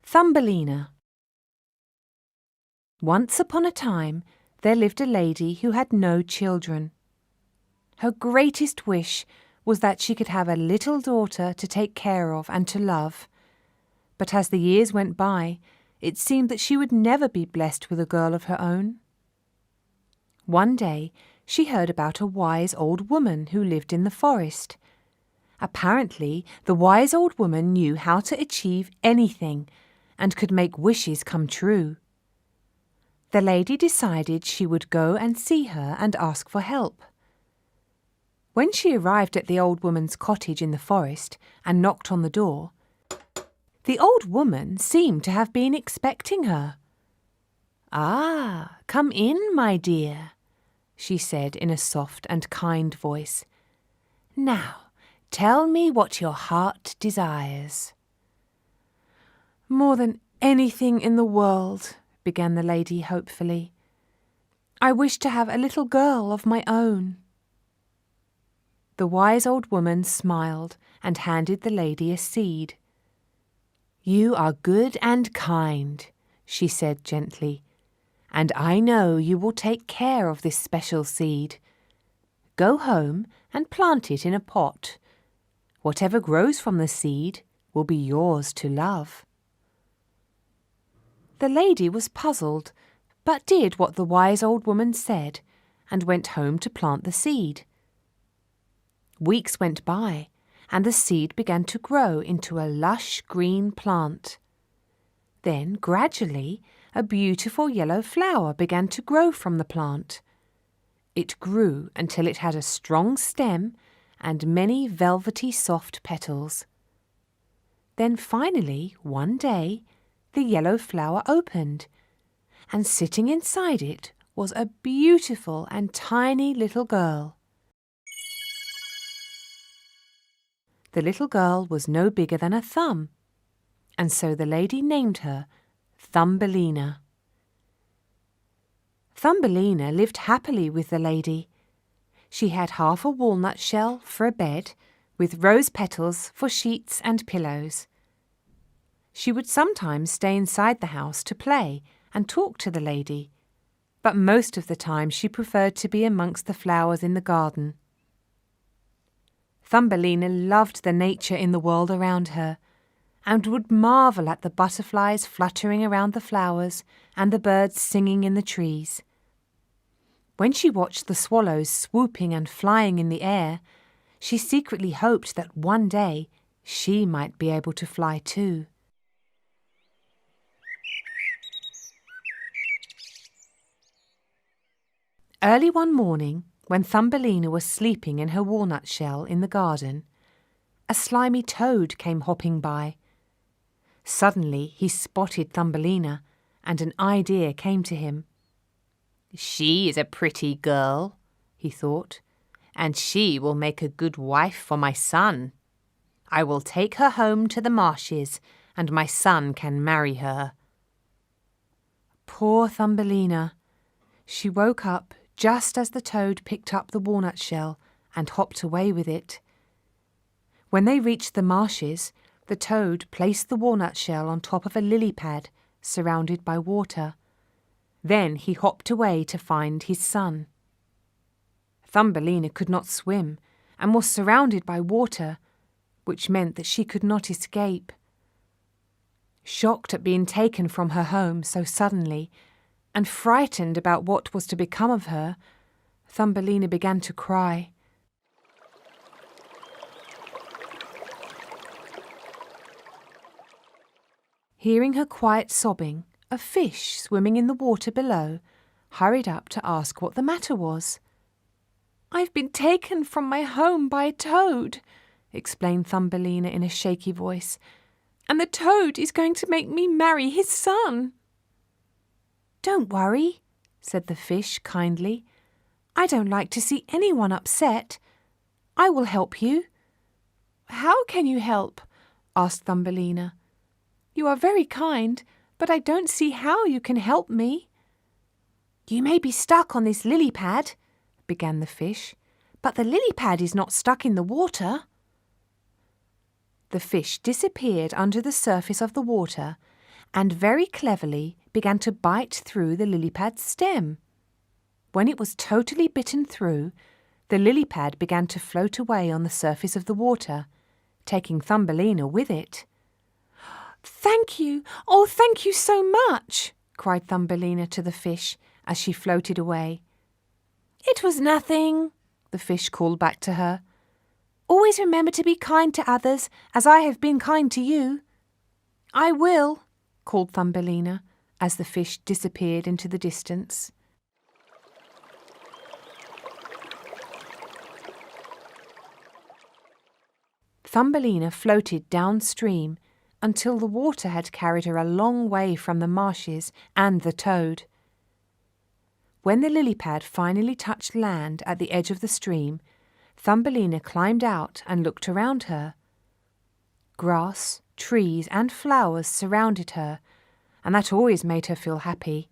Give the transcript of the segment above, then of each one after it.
Thumbelina. Once upon a time there lived a lady who had no children. Her greatest wish was that she could have a little daughter to take care of and to love. But as the years went by, it seemed that she would never be blessed with a girl of her own. One day she heard about a wise old woman who lived in the forest. Apparently, the wise old woman knew how to achieve anything and could make wishes come true. The lady decided she would go and see her and ask for help. When she arrived at the old woman's cottage in the forest and knocked on the door, the old woman seemed to have been expecting her. "Ah, come in, my dear," she said in a soft and kind voice. "Now, tell me what your heart desires." "More than anything in the world," began the lady hopefully, "I wish to have a little girl of my own." The wise old woman smiled and handed the lady a seed. "You are good and kind," she said gently, "and I know you will take care of this special seed. Go home and plant it in a pot. Whatever grows from the seed will be yours to love." The lady was puzzled, but did what the wise old woman said and went home to plant the seed. Weeks went by, and the seed began to grow into a lush green plant. Then, gradually, a beautiful yellow flower began to grow from the plant. It grew until it had a strong stem and many velvety soft petals. Then finally, one day, the yellow flower opened, and sitting inside it was a beautiful and tiny little girl. The little girl was no bigger than a thumb, and so the lady named her Thumbelina. Thumbelina lived happily with the lady. She had half a walnut shell for a bed, with rose petals for sheets and pillows. She would sometimes stay inside the house to play and talk to the lady, but most of the time she preferred to be amongst the flowers in the garden. Thumbelina loved the nature in the world around her, and would marvel at the butterflies fluttering around the flowers and the birds singing in the trees. When she watched the swallows swooping and flying in the air, she secretly hoped that one day she might be able to fly too. Early one morning, when Thumbelina was sleeping in her walnut shell in the garden, a slimy toad came hopping by. Suddenly he spotted Thumbelina, and an idea came to him. "She is a pretty girl," he thought, "and she will make a good wife for my son. I will take her home to the marshes, and my son can marry her." Poor Thumbelina! She woke up just as the toad picked up the walnut shell and hopped away with it. When they reached the marshes, the toad placed the walnut shell on top of a lily pad surrounded by water. Then he hopped away to find his son. Thumbelina could not swim and was surrounded by water, which meant that she could not escape. Shocked at being taken from her home so suddenly, and frightened about what was to become of her, Thumbelina began to cry. Hearing her quiet sobbing, a fish swimming in the water below hurried up to ask what the matter was. "I've been taken from my home by a toad," explained Thumbelina in a shaky voice, "and the toad is going to make me marry his son." "Don't worry," said the fish kindly. "I don't like to see anyone upset. I will help you." "How can you help?" asked Thumbelina. "You are very kind, but I don't see how you can help me." "You may be stuck on this lily pad," began the fish, "but the lily pad is not stuck in the water." The fish disappeared under the surface of the water and very cleverly began to bite through the lily pad's stem. When it was totally bitten through, the lily pad began to float away on the surface of the water, taking Thumbelina with it. "Thank you! Oh, thank you so much!" cried Thumbelina to the fish as she floated away. "It was nothing," the fish called back to her. "Always remember to be kind to others, as I have been kind to you." "I will," called Thumbelina as the fish disappeared into the distance. Thumbelina floated downstream until the water had carried her a long way from the marshes and the toad. When the lily pad finally touched land at the edge of the stream, Thumbelina climbed out and looked around her. Grass, trees and flowers surrounded her, and that always made her feel happy.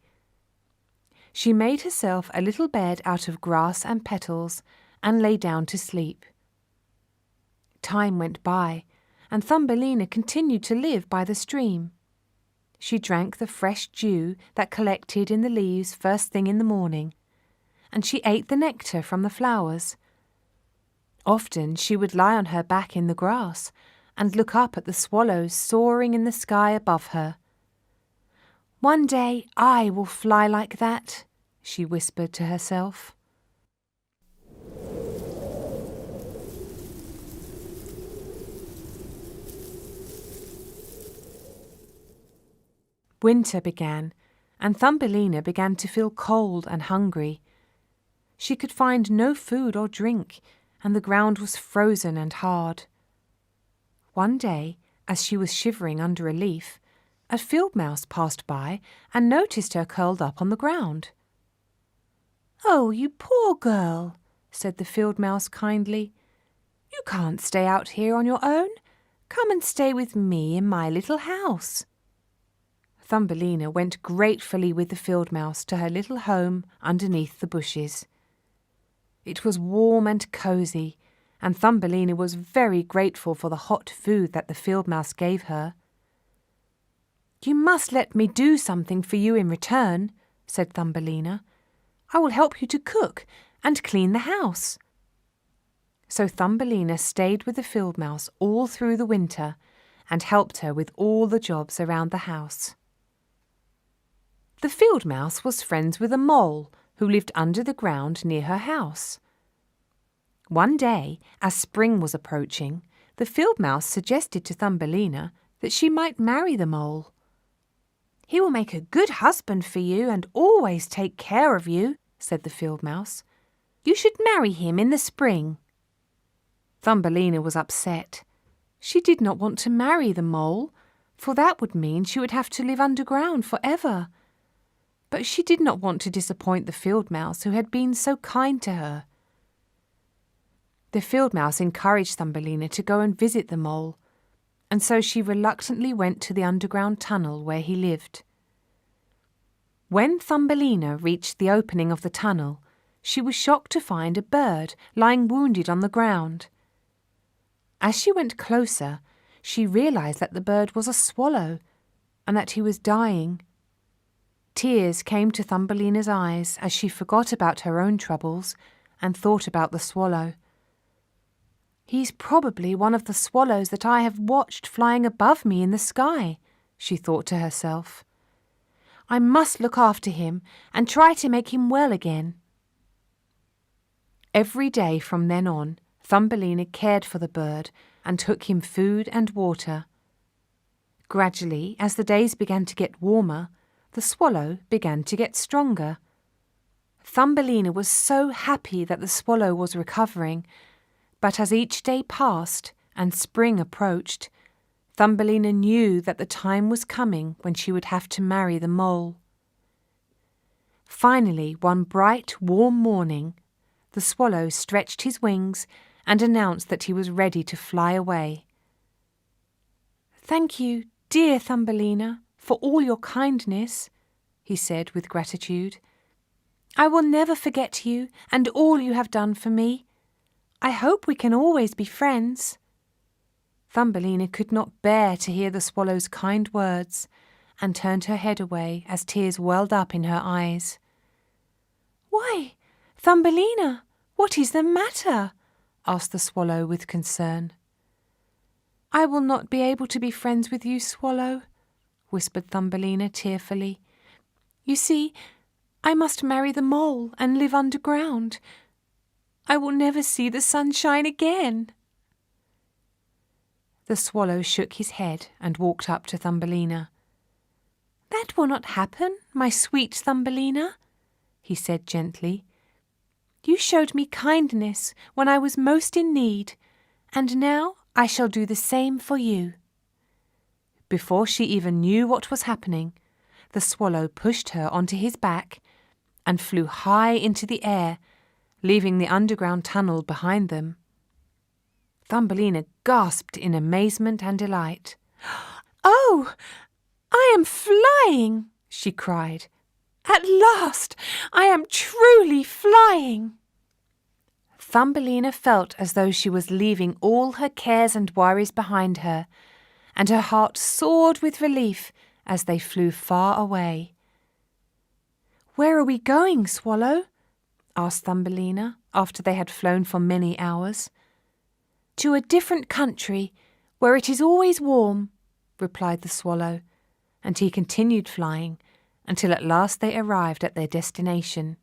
She made herself a little bed out of grass and petals and lay down to sleep. Time went by, and Thumbelina continued to live by the stream. She drank the fresh dew that collected in the leaves first thing in the morning, and she ate the nectar from the flowers. Often she would lie on her back in the grass and look up at the swallows soaring in the sky above her. "One day I will fly like that," she whispered to herself. Winter began, and Thumbelina began to feel cold and hungry. She could find no food or drink, and the ground was frozen and hard. One day, as she was shivering under a leaf, a field mouse passed by and noticed her curled up on the ground. "Oh, you poor girl," said the field mouse kindly. "You can't stay out here on your own. Come and stay with me in my little house." Thumbelina went gratefully with the field mouse to her little home underneath the bushes. It was warm and cosy, and Thumbelina was very grateful for the hot food that the field mouse gave her. "You must let me do something for you in return," said Thumbelina. "I will help you to cook and clean the house." So Thumbelina stayed with the field mouse all through the winter and helped her with all the jobs around the house. The field mouse was friends with a mole who lived under the ground near her house. One day, as spring was approaching, the field mouse suggested to Thumbelina that she might marry the mole. "He will make a good husband for you and always take care of you," said the field mouse. "You should marry him in the spring." Thumbelina was upset. She did not want to marry the mole, for that would mean she would have to live underground forever. But she did not want to disappoint the field mouse who had been so kind to her. The field mouse encouraged Thumbelina to go and visit the mole, and so she reluctantly went to the underground tunnel where he lived. When Thumbelina reached the opening of the tunnel, she was shocked to find a bird lying wounded on the ground. As she went closer, she realized that the bird was a swallow and that he was dying. Tears came to Thumbelina's eyes as she forgot about her own troubles and thought about the swallow. "He's probably one of the swallows that I have watched flying above me in the sky," she thought to herself. "I must look after him and try to make him well again." Every day from then on, Thumbelina cared for the bird and took him food and water. Gradually, as the days began to get warmer, the swallow began to get stronger. Thumbelina was so happy that the swallow was recovering, but as each day passed and spring approached, Thumbelina knew that the time was coming when she would have to marry the mole. Finally, one bright, warm morning, the swallow stretched his wings and announced that he was ready to fly away. "Thank you, dear Thumbelina, for all your kindness," he said with gratitude. "I will never forget you and all you have done for me. I hope we can always be friends." Thumbelina could not bear to hear the swallow's kind words and turned her head away as tears welled up in her eyes. "Why, Thumbelina, what is the matter?" asked the swallow with concern. "I will not be able to be friends with you, swallow," whispered Thumbelina tearfully. "You see, I must marry the mole and live underground. I will never see the sunshine again." The swallow shook his head and walked up to Thumbelina. "That will not happen, my sweet Thumbelina," he said gently. "You showed me kindness when I was most in need, and now I shall do the same for you." Before she even knew what was happening, the swallow pushed her onto his back and flew high into the air, leaving the underground tunnel behind them. Thumbelina gasped in amazement and delight. "Oh, I am flying!" she cried. "At last, I am truly flying!" Thumbelina felt as though she was leaving all her cares and worries behind her, and her heart soared with relief as they flew far away. "Where are we going, Swallow?" asked Thumbelina after they had flown for many hours. "To a different country, where it is always warm," replied the swallow, and he continued flying until at last they arrived at their destination.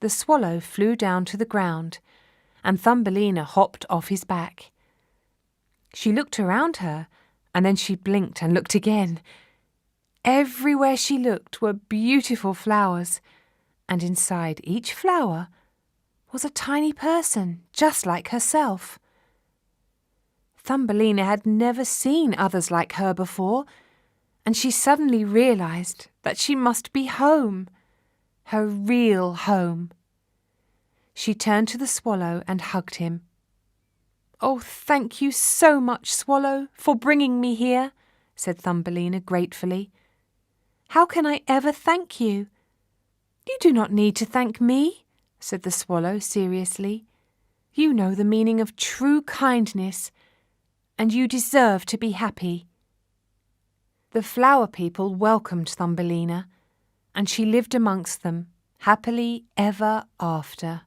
The swallow flew down to the ground, and Thumbelina hopped off his back. She looked around her, and then she blinked and looked again. Everywhere she looked were beautiful flowers, and inside each flower was a tiny person just like herself. Thumbelina had never seen others like her before, and she suddenly realized that she must be home, her real home. She turned to the swallow and hugged him. "Oh, thank you so much, Swallow, for bringing me here," said Thumbelina gratefully. "How can I ever thank you?" "You do not need to thank me," said the swallow seriously. "You know the meaning of true kindness, and you deserve to be happy." The flower people welcomed Thumbelina, and she lived amongst them, happily ever after.